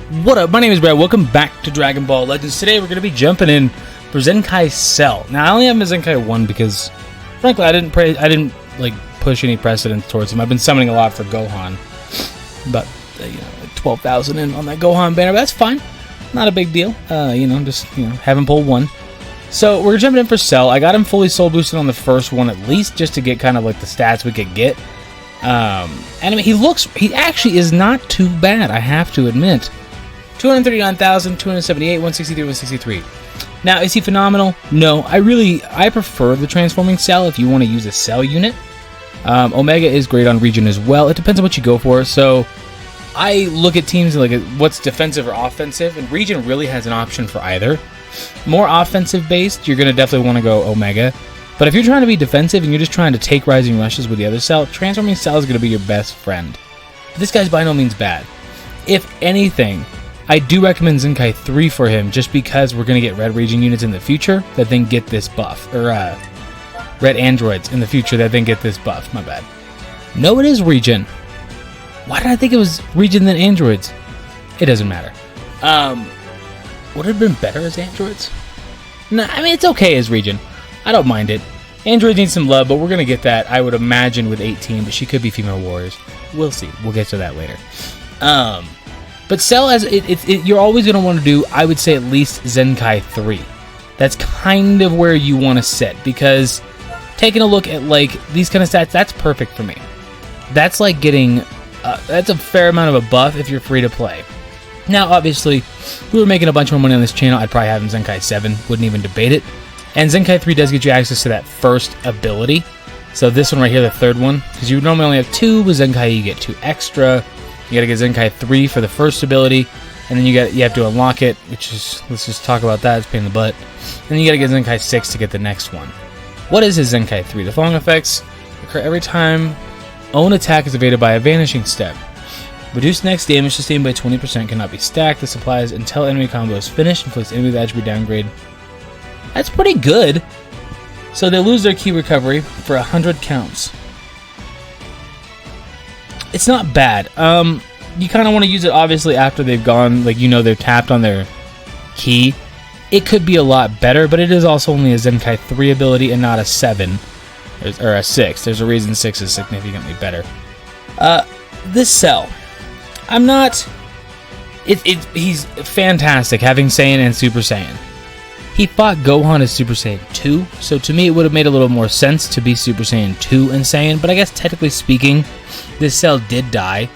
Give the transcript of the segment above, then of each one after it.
What up? My name is Brad. Welcome back to Dragon Ball Legends. Today we're going to be jumping in for Zenkai Cell. Now I only have him as Zenkai 1 because, frankly, I didn't push any precedence towards him. I've been summoning a lot for Gohan, but like 12,000 in on that Gohan banner. But that's fine, not a big deal. Just have him pull one. So we're jumping in for Cell. I got him fully soul boosted on the first one at least, just to get kind of like the stats we could get. And I mean, he actually is not too bad, I have to admit. 239,000, 278, 163, 163. Now, is he phenomenal? No, I prefer the transforming Cell if you want to use a Cell unit. Omega is great on region as well. It depends on what you go for. So I look at teams like what's defensive or offensive, and region really has an option for either. More offensive based, you're going to definitely want to go Omega. But if you're trying to be defensive and you're just trying to take rising rushes with the other Cell, transforming Cell is going to be your best friend. But this guy's by no means bad. If anything, I do recommend Zenkai 3 for him, just because we're going to get red region units in the future that then get this buff. Or, red androids in the future that then get this buff. My bad. No, it is region. Why did I think it was region than androids? It doesn't matter. Would it have been better as androids? No, I mean, it's okay as region. I don't mind it. Androids need some love, but we're going to get that, I would imagine, with 18, but she could be female warriors. We'll see. We'll get to that later. But Cell, as you're always going to want to do, I would say at least Zenkai 3. That's kind of where you want to sit, because taking a look at like these kind of stats, that's perfect for me. That's like getting, that's a fair amount of a buff if you're free to play. Now, obviously, if we were making a bunch more money on this channel, I'd probably have him Zenkai 7, wouldn't even debate it. And Zenkai 3 does get you access to that first ability. So this one right here, the third one, because you normally only have 2 with Zenkai, you get 2 extra. You gotta get Zenkai 3 for the first ability, and then you have to unlock it, which is, let's just talk about that, it's a pain in the butt. And then you gotta get Zenkai 6 to get the next one. What is his Zenkai 3? The following effects occur every time own attack is evaded by a vanishing step. Reduce next damage sustained by 20% cannot be stacked. This applies until enemy combo is finished, inflicts enemy with attribute downgrade. That's pretty good. So they lose their key recovery for 100 counts. It's not bad. You kind of want to use it obviously after they've gone, like they're tapped on their key. It could be a lot better, but it is also only a Zenkai 3 ability and not a 7 or a 6. There's a reason 6 is significantly better. This Cell, I'm not. He's fantastic having Saiyan and Super Saiyan. He fought Gohan as Super Saiyan 2, so to me it would have made a little more sense to be Super Saiyan 2 and Saiyan, but I guess technically speaking, this Cell did die,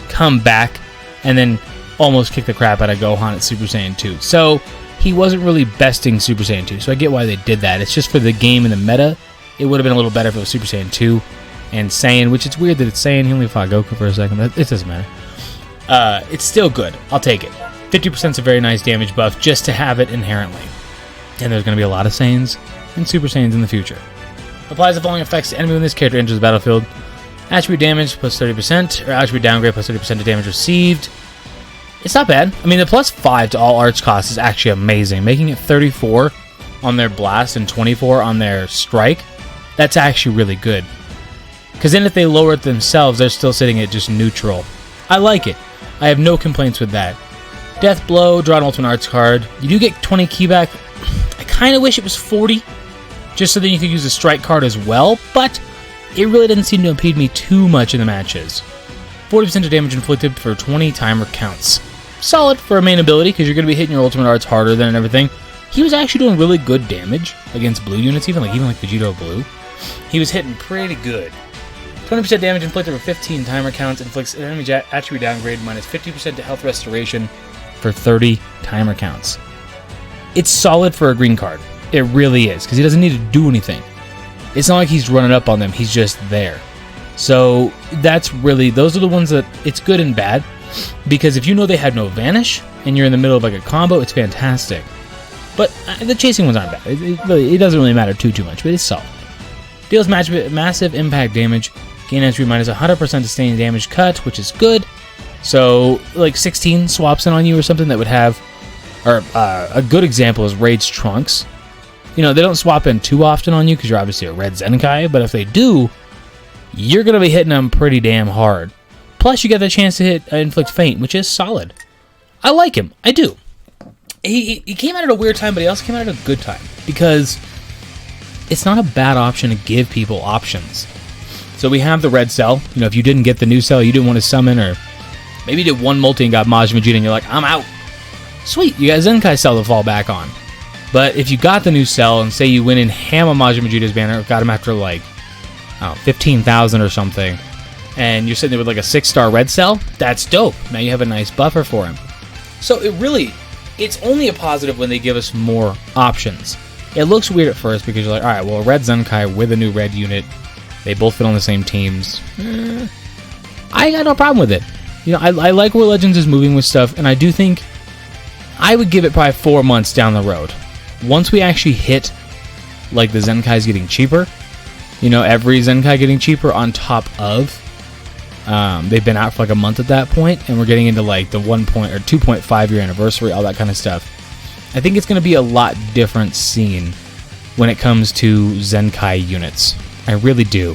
come back, and then almost kick the crap out of Gohan at Super Saiyan 2. So he wasn't really besting Super Saiyan 2, so I get why they did that. It's just for the game and the meta, it would have been a little better if it was Super Saiyan 2 and Saiyan, which it's weird that it's Saiyan. He only fought Goku for a second, but it doesn't matter. It's still good. I'll take it. 50% is a very nice damage buff just to have it inherently. And there's going to be a lot of Saiyans and Super Saiyans in the future. Applies the following effects to enemy when this character enters the battlefield. Attribute damage plus 30%, or attribute downgrade plus 30% to damage received. It's not bad. I mean, the plus 5 to all arch costs is actually amazing. Making it 34 on their blast and 24 on their strike, that's actually really good. Because then if they lower it themselves, they're still sitting at just neutral. I like it. I have no complaints with that. Death Blow, draw an ultimate arts card. You do get 20 key back. I kind of wish it was 40, just so then you could use the strike card as well, but it really doesn't seem to impede me too much in the matches. 40% of damage inflicted for 20 timer counts. Solid for a main ability, because you're going to be hitting your ultimate arts harder than everything. He was actually doing really good damage against blue units, even like Vegito Blue. He was hitting pretty good. 20% damage inflicted for 15 timer counts, inflicts enemy attribute downgrade minus 50% to health restoration for 30 timer counts. It's solid for a green card. It really is, because he doesn't need to do anything. It's not like he's running up on them, he's just there. So that's really, those are the ones that it's good and bad, because if you know they have no vanish and you're in the middle of like a combo, it's fantastic. But the chasing ones aren't bad. It doesn't really matter too much, but it's solid. Deals massive impact damage, gain entry minus 100% sustained damage cut, which is good. So like 16 swaps in on you or something that would have, or a good example is Raid's Trunks. They don't swap in too often on you because you're obviously a red Zenkai, but if they do, you're going to be hitting them pretty damn hard. Plus, you get the chance to hit Inflict Feint, which is solid. I like him. I do. He came out at a weird time, but he also came out at a good time. Because it's not a bad option to give people options. So we have the red cell. You know, if you didn't get the new cell, you didn't want to summon, or maybe you did one multi and got Majin Vegeta and you're like, I'm out. Sweet, you got Zenkai Cell to fall back on. But if you got the new cell and say you went in ham on Majin Vegeta's banner, got him after like, I don't know, 15,000 or something, and you're sitting there with like a 6-star red cell, that's dope. Now you have a nice buffer for him. So it's only a positive when they give us more options. It looks weird at first because you're like, alright, well, a red Zenkai with a new red unit, they both fit on the same teams. I got no problem with it. You know, I like where Legends is moving with stuff, and I do think I would give it probably 4 months down the road. Once we actually hit, like, the Zenkais getting cheaper, you know, every Zenkai getting cheaper on top of, they've been out for like a month at that point, and we're getting into like the 2.5 year anniversary, all that kind of stuff. I think it's going to be a lot different scene when it comes to Zenkai units. I really do.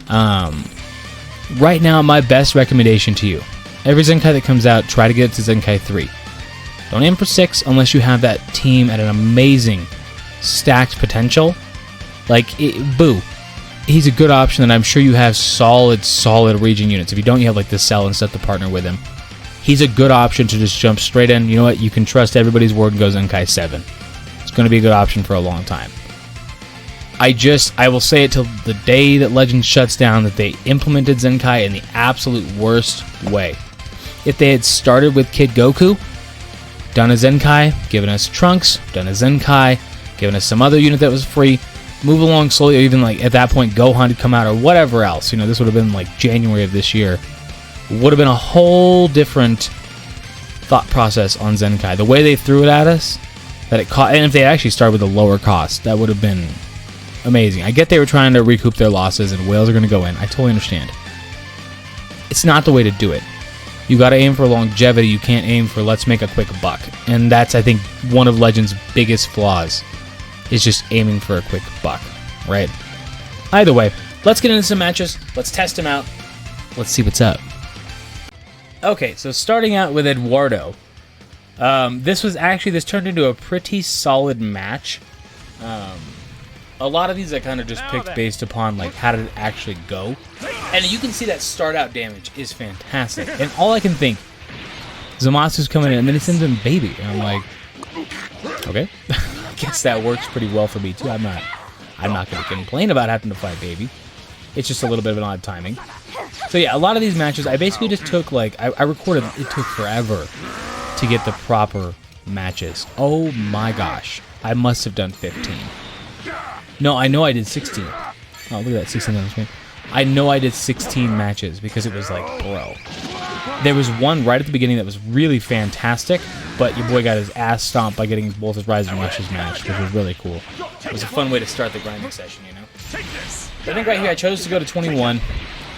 Right now, my best recommendation to you, every Zenkai that comes out, try to get it to Zenkai 3. Don't aim for 6 unless you have that team at an amazing stacked potential. Like, Boo. He's a good option, and I'm sure you have solid region units. If you don't, you have like the cell and stuff to partner with him. He's a good option to just jump straight in. You know what? You can trust everybody's word and go Zenkai 7. It's going to be a good option for a long time. I will say it till the day that Legends shuts down that they implemented Zenkai in the absolute worst way. If they had started with Kid Goku, done a Zenkai, given us Trunks, done a Zenkai, given us some other unit that was free, move along slowly, or even like at that point Gohan had come out or whatever else. You know, this would have been like January of this year. Would have been a whole different thought process on Zenkai. The way they threw it at us, that it and if they actually started with a lower cost, that would have been amazing. I get they were trying to recoup their losses and whales are going to go in. I totally understand. It's not the way to do it. You got to aim for longevity. You can't aim for let's make a quick buck. And that's, I think, one of Legends' biggest flaws, is just aiming for a quick buck, right? Either way, let's get into some matches. Let's test them out. Let's see what's up. Okay, so starting out with Eduardo. This turned into a pretty solid match. A lot of these I kind of just picked based upon like how did it actually go. And you can see that start out damage is fantastic. And all I can think, Zamasu's coming in and then he sends in Baby. And I'm like, okay. I guess that works pretty well for me too. I'm not going to complain about having to fight Baby. It's just a little bit of an odd timing. So yeah, a lot of these matches, I basically just took like, I recorded, it took forever to get the proper matches. Oh my gosh. I must have done 15. No, I know I did 16. Oh, look at that, 16 on the screen. I know I did 16 matches because it was like, bro. There was one right at the beginning that was really fantastic, but your boy got his ass stomped by getting both his Rise and Rushes matched, which was really cool. It was a fun way to start the grinding session, you know? But I think right here I chose to go to 21.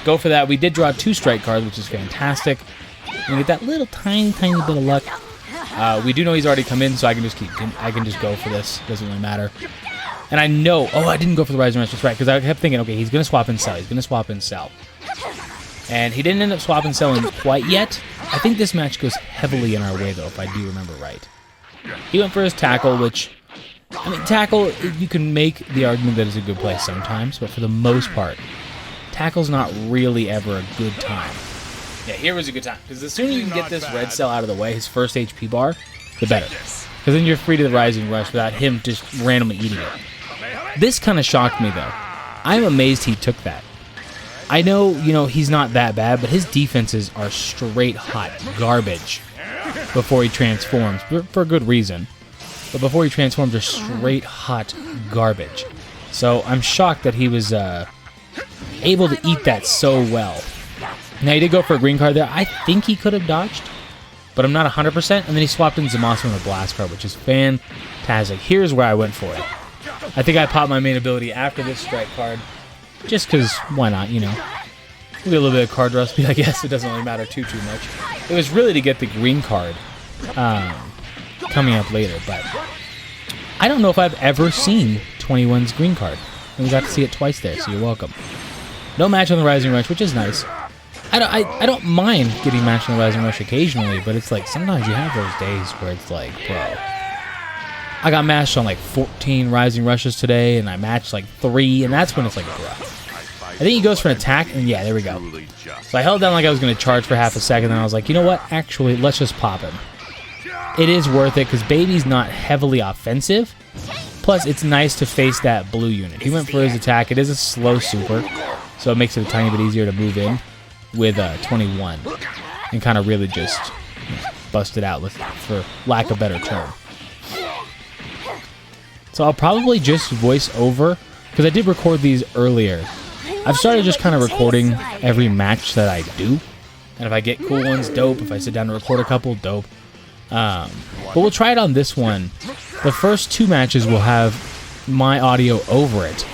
Go for that. We did draw 2 strike cards, which is fantastic. And get that little tiny bit of luck. We do know he's already come in, so I can just go for this. Doesn't really matter. And I know, I didn't go for the Rising Rush, that's right, because I kept thinking, okay, he's going to swap and sell, And he didn't end up swapping selling quite yet. I think this match goes heavily in our way, though, if I do remember right. He went for his tackle, which, I mean, tackle, you can make the argument that it's a good play sometimes, but for the most part, tackle's not really ever a good time. Yeah, here was a good time, because the sooner you can get this red cell out of the way, his first HP bar, the better. Because then you're free to the Rising Rush without him just randomly eating it. This kind of shocked me, though. I'm amazed he took that. I know, he's not that bad, but his defenses are straight hot garbage before he transforms, for good reason. But before he transforms, they're straight hot garbage. So I'm shocked that he was able to eat that so well. Now, he did go for a green card there. I think he could have dodged, but I'm not 100%. And then he swapped in Zamasu in a blast card, which is fantastic. Here's where I went for it. I think I popped my main ability after this strike card, just because, why not, Maybe a little bit of card recipe, I guess. It doesn't really matter too much. It was really to get the green card coming up later, but I don't know if I've ever seen 21's green card. And we got to see it twice there, so you're welcome. No match on the Rising Rush, which is nice. I don't mind getting matched on the Rising Rush occasionally, but it's like sometimes you have those days where it's like, bro, I got matched on like 14 Rising Rushes today, and I matched like 3, and that's when it's like, bro. I think he goes for an attack, and yeah, there we go. So I held down like I was going to charge for half a second, and I was like, you know what? Actually, let's just pop him. It is worth it, because Baby's not heavily offensive. Plus, it's nice to face that blue unit. He went for his attack. It is a slow super, so it makes it a tiny bit easier to move in with 21. And kind of really just bust it out, for lack of a better term. So I'll probably just voice over, because I did record these earlier. I've started just kind of recording every match that I do. And if I get cool ones, dope. If I sit down to record a couple, dope. But we'll try it on this one. The first 2 matches will have my audio over it.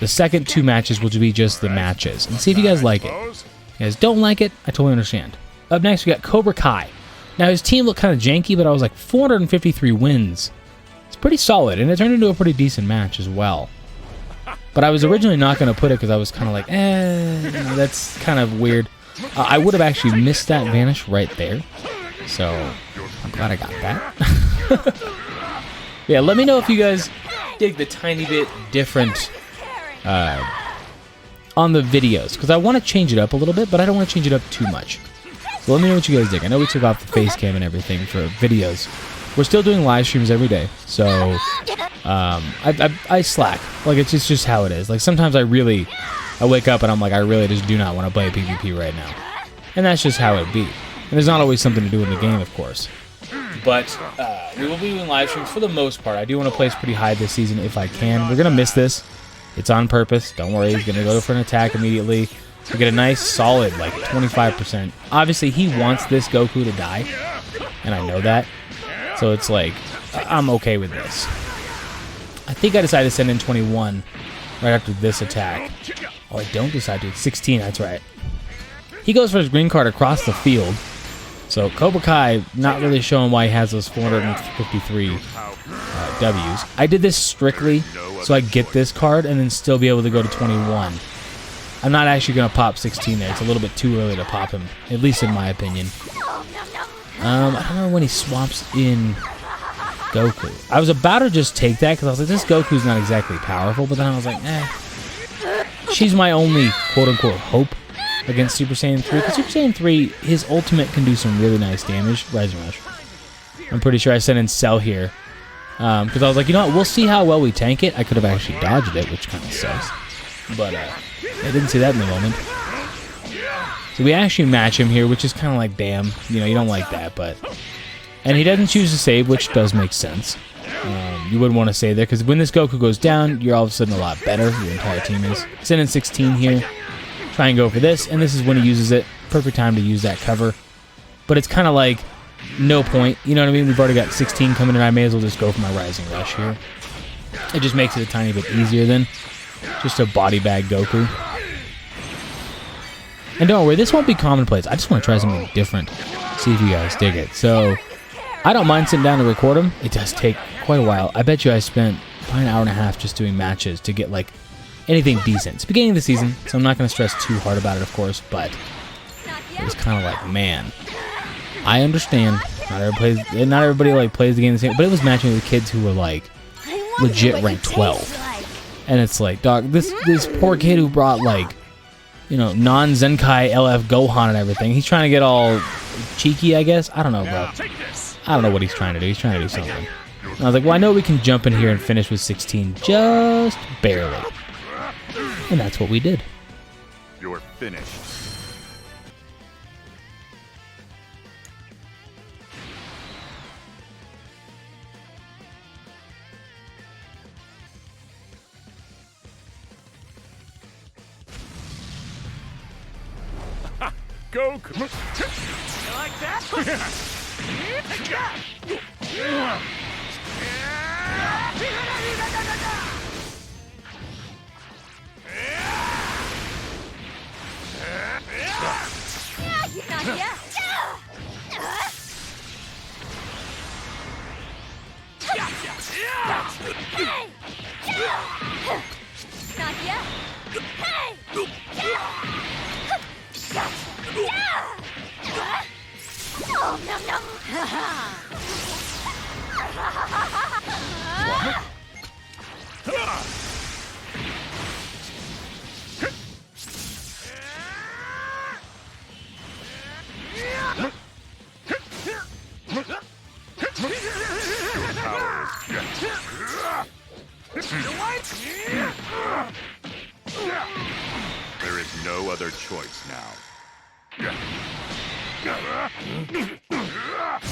The second 2 matches will be just the matches. And see if you guys like it. If you guys don't like it, I totally understand. Up next, we got Cobra Kai. Now, his team looked kind of janky, but I was like, 453 wins. It's pretty solid, and it turned into a pretty decent match as well. But I was originally not going to put it because I was kind of like, that's kind of weird. I would have actually missed that vanish right there. So, I'm glad I got that. Yeah, let me know if you guys dig the tiny bit different on the videos. Because I want to change it up a little bit, but I don't want to change it up too much. So let me know what you guys dig. I know we took off the face cam and everything for videos. We're still doing live streams every day, so I slack. Like, it's just how it is. Like, sometimes I wake up and I'm like, I really just do not want to play PvP right now. And that's just how it be. And there's not always something to do in the game, of course. But we will be doing live streams for the most part. I do want to place pretty high this season if I can. We're going to miss this. It's on purpose. Don't worry. He's going to go for an attack immediately. We get a nice, solid, like, 25%. Obviously, he wants this Goku to die, and I know that. So it's like, I'm okay with this. I think I decided to send in 21 right after this attack. Oh, I don't decide to. It's 16, that's right. He goes for his green card across the field. So Cobra Kai, not really showing why he has those 453 Ws. I did this strictly so I get this card and then still be able to go to 21. I'm not actually going to pop 16 there. It's a little bit too early to pop him, at least in my opinion. I don't know when he swaps in Goku. I was about to just take that because I was like, this Goku's not exactly powerful, but then I was like, she's my only quote-unquote hope against Super Saiyan 3. Because Super Saiyan 3, his ultimate can do some really nice damage. Rising Rush. I'm pretty sure I sent in Cell here. Because I was like, you know what, we'll see how well we tank it. I could have actually dodged it, which kind of sucks. But I didn't see that in the moment. So we actually match him here, which is kind of like, damn, you know, you don't like that, but... And he doesn't choose to save, which does make sense. You wouldn't want to save there, because when this Goku goes down, you're all of a sudden a lot better. Your entire team is. Send in 16 here. Try and go for this, and this is when he uses it. Perfect time to use that cover. But it's kind of like, no point. You know what I mean? We've already got 16 coming in. I may as well just go for my Rising Rush here. It just makes it a tiny bit easier than just a body bag Goku. And don't worry, this won't be commonplace. I just want to try something different. See if you guys dig it. So, I don't mind sitting down to record them. It does take quite a while. I bet you I spent probably an hour and a half just doing matches to get, like, anything decent. It's the beginning of the season, so I'm not going to stress too hard about it, of course, but it was kind of like, man, I understand. Not everybody like plays the game the same, but it was matching with kids who were, like, legit ranked 12. And it's like, dog, this poor kid who brought, like, you know, non-Zenkai LF Gohan and everything. He's trying to get all cheeky, I guess. I don't know, bro. I don't know what he's trying to do. He's trying to do something. And I was like, well, I know we can jump in here and finish with 16. Just barely. And that's what we did. You're finished. Goku. You like that? Oh, no, no. There is no other choice now.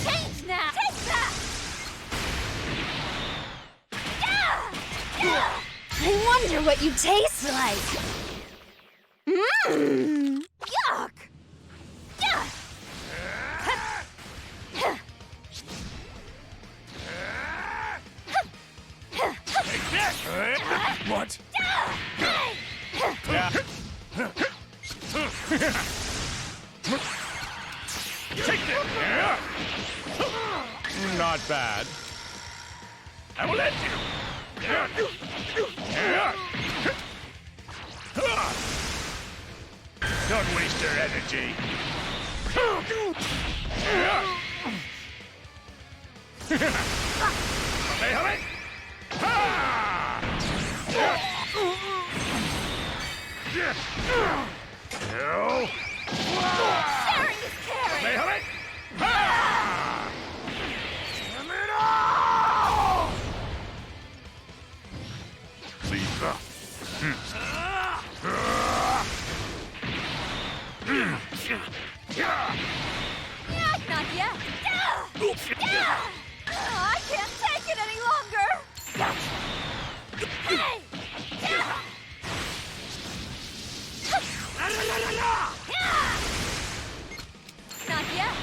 Change now. Take that. I wonder what you taste like. Mmm. Yuck. What? Take this! Not bad. I will let you. Don't waste your energy. Hurry! Sharing is caring. Not yet. I can't take it any longer. Hey! Not yet.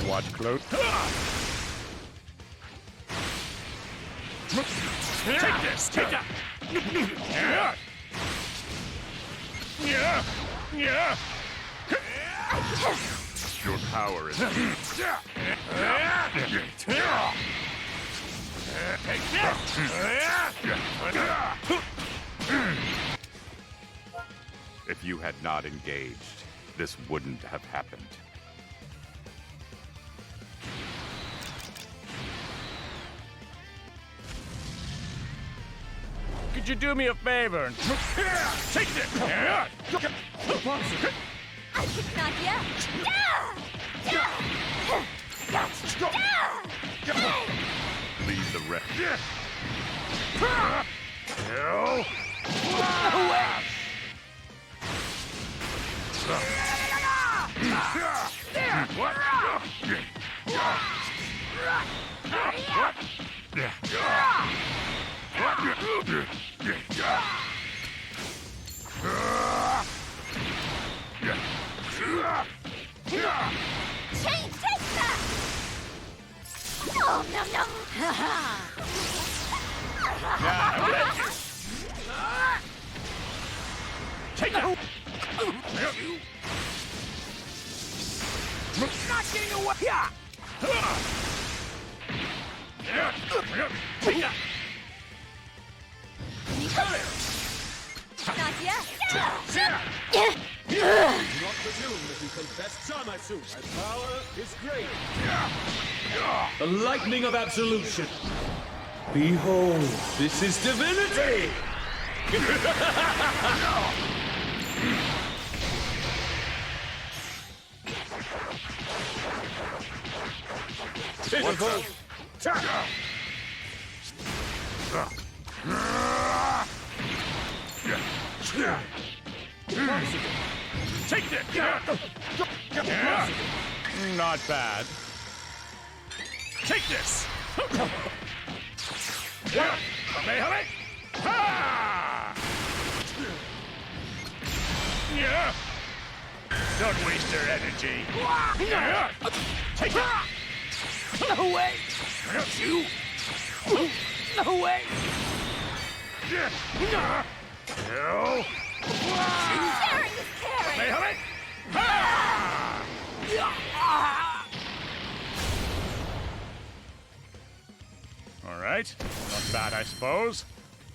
Watch close. Take this! Take that! Your power is Take this! If you had not engaged, this wouldn't have happened. Could you do me a favor? Take this! Not yet. Leave the rest. Change, take that! Oh, no, no! Take that! Not getting away! Take that! Not yet! Do not presume that you can best Zamasu. My power is great. The lightning of absolution. Behold, this is divinity! Pitiful! Take this! Not bad. Take this! Hurry! Don't waste your energy. Take that! No way! No way! Sharing is caring! Hurry! All right. Not bad, I suppose.